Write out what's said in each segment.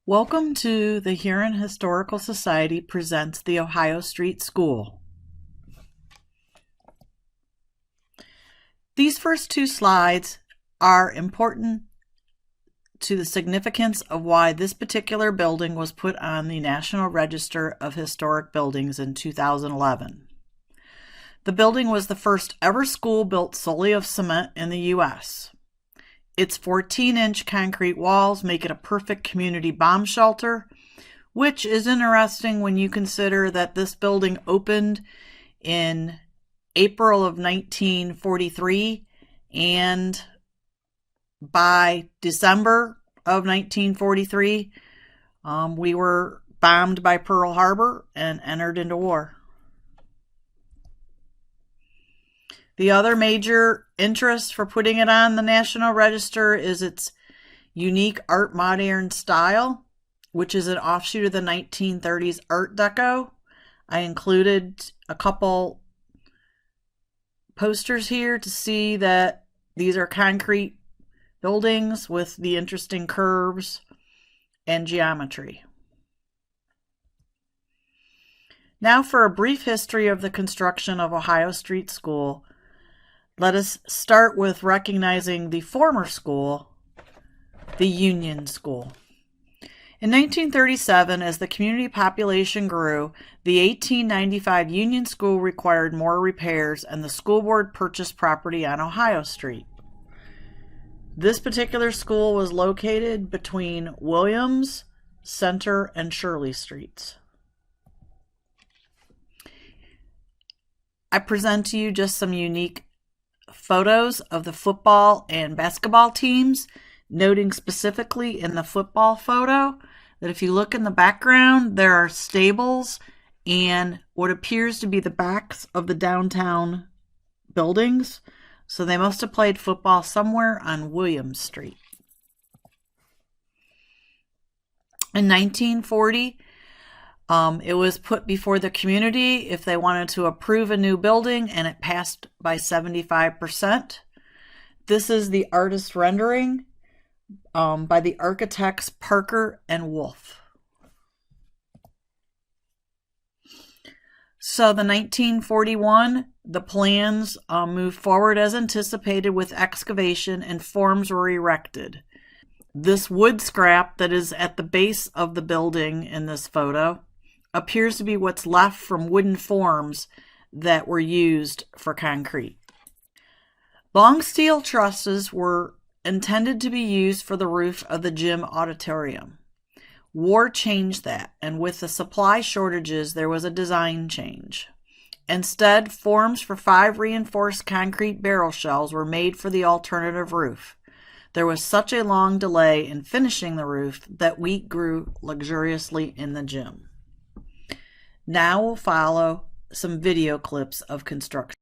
Welcome to the Huron Historical Society presents the Ohio Street School. These first two slides are important to the significance of why this particular building was put on the National Register of Historic Buildings in 2011. The building was the first ever school built solely of cement in the U.S. Its 14-inch concrete walls make it a perfect community bomb shelter, which is interesting when you consider that this building opened in April of 1943, and by December of 1943, we were bombed by Pearl Harbor and entered into war. The other major interest for putting it on the National Register is its unique Art Moderne style, which is an offshoot of the 1930s Art Deco. I included a couple posters here to see that these are concrete buildings with the interesting curves and geometry. Now for a brief history of the construction of Ohio Street School. Let us start with recognizing the former school, the Union School. In 1937, as the community population grew, the 1895 Union School required more repairs, and the school board purchased property on Ohio Street. This particular school was located between Williams, Center, and Shirley Streets. I present to you just some unique photos of the football and basketball teams, noting specifically in the football photo that if you look in the background, there are stables and what appears to be the backs of the downtown buildings. So they must have played football somewhere on Williams Street. In 1940, it was put before the community if they wanted to approve a new building, and it passed by 75%. This is the artist rendering by the architects Parker and Wolf. So the 1941, the plans moved forward as anticipated with excavation, and forms were erected. This wood scrap that is at the base of the building in this photo appears to be what's left from wooden forms that were used for concrete. Long steel trusses were intended to be used for the roof of the gym auditorium. War changed that, and with the supply shortages, there was a design change. Instead, forms for 5 reinforced concrete barrel shells were made for the alternative roof. There was such a long delay in finishing the roof that wheat grew luxuriously in the gym. Now we'll follow some video clips of construction.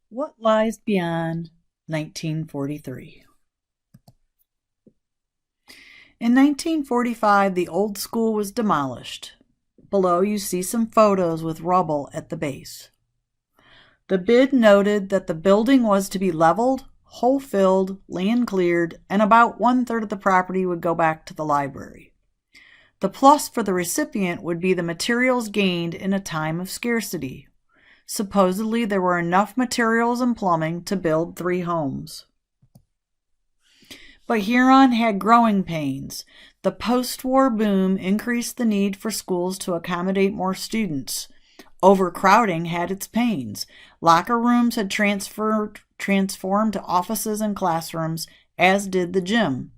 What lies beyond 1943? In 1945, the old school was demolished. Below you see some photos with rubble at the base. The bid noted that the building was to be leveled, hole filled, land cleared, and about 1/3 of the property would go back to the library. The plus for the recipient would be the materials gained in a time of scarcity. Supposedly, there were enough materials and plumbing to build 3 homes. But Huron had growing pains. The post-war boom increased the need for schools to accommodate more students. Overcrowding had its pains. Locker rooms had transformed to offices and classrooms, as did the gym.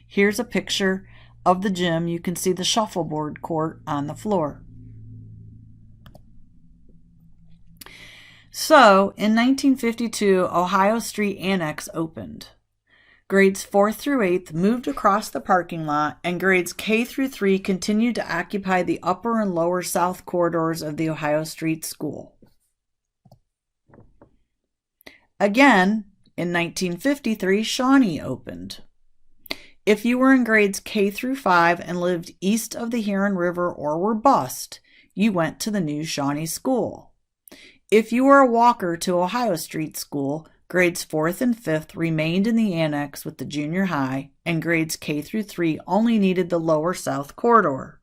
Here's a picture of the gym. You can see the shuffleboard court on the floor. So, in 1952, Ohio Street Annex opened. Grades 4th through 8th moved across the parking lot, and grades K through 3 continued to occupy the upper and lower south corridors of the Ohio Street School. Again, in 1953, Shawnee opened. If you were in grades K through 5 and lived east of the Huron River or were bused, you went to the new Shawnee School. If you were a walker to Ohio Street School, grades 4th and 5th remained in the annex with the junior high, and grades K through 3 only needed the lower south corridor.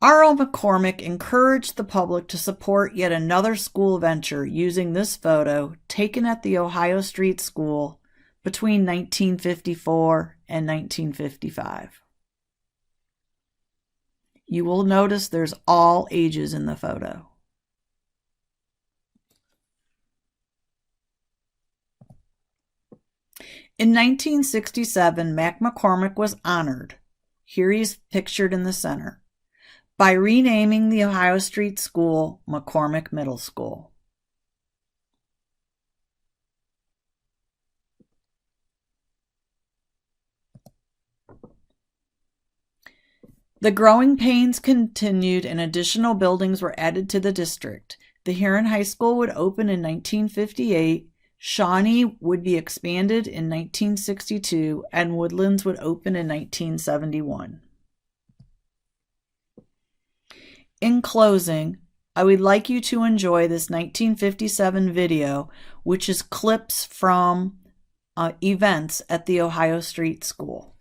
R.O. McCormick encouraged the public to support yet another school venture using this photo taken at the Ohio Street School between 1954 and 1955. You will notice there's all ages in the photo. In 1967, Mac McCormick was honored. Here he's pictured in the center, by renaming the Ohio Street School McCormick Middle School. The growing pains continued and additional buildings were added to the district. The Huron High School would open in 1958, Shawnee would be expanded in 1962, and Woodlands would open in 1971. In closing, I would like you to enjoy this 1957 video, which is clips from events at the Ohio Street School.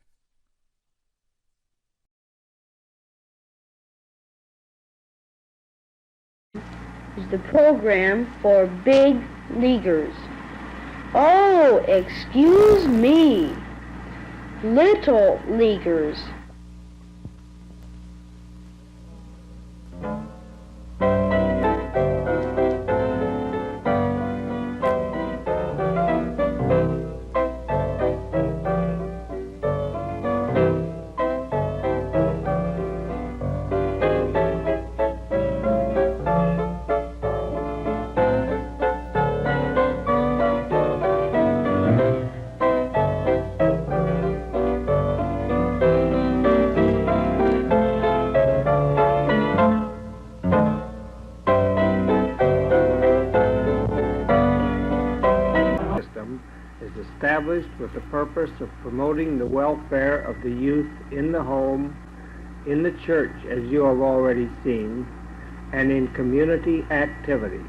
Is the program for big leaguers. Oh, excuse me, little leaguers. established with the purpose of promoting the welfare of the youth in the home, in the church, as you have already seen, and in community activity.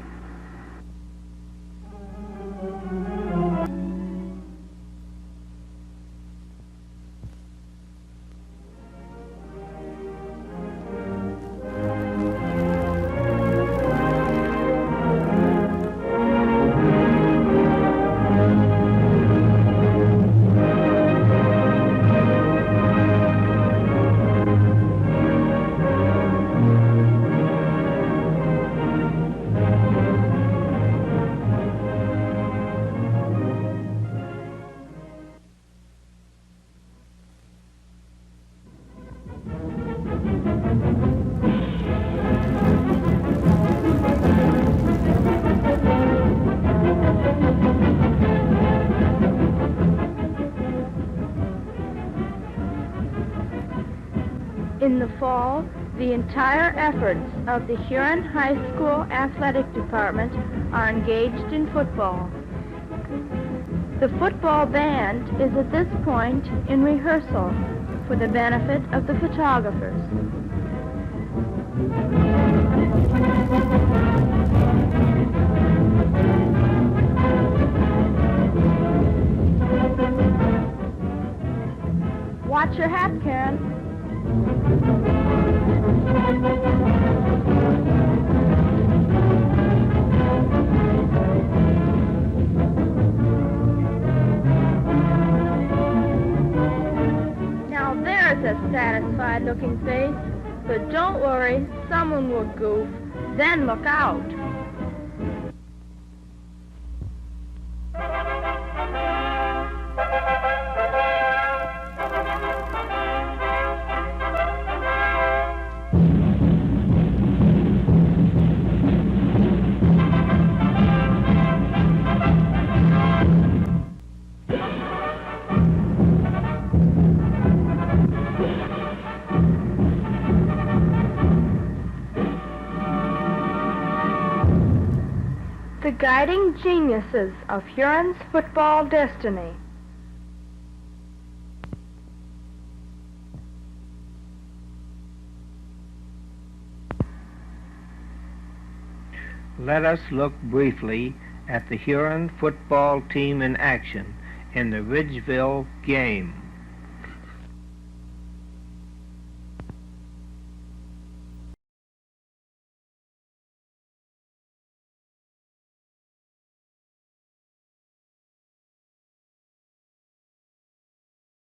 In the fall, the entire efforts of the Huron High School Athletic Department are engaged in football. The football band is at this point in rehearsal for the benefit of the photographers. Watch your hat, Karen. Now there's a satisfied looking face, but don't worry, someone will goof, then look out. The guiding geniuses of Huron's football destiny. Let us look briefly at the Huron football team in action in the Ridgeville game.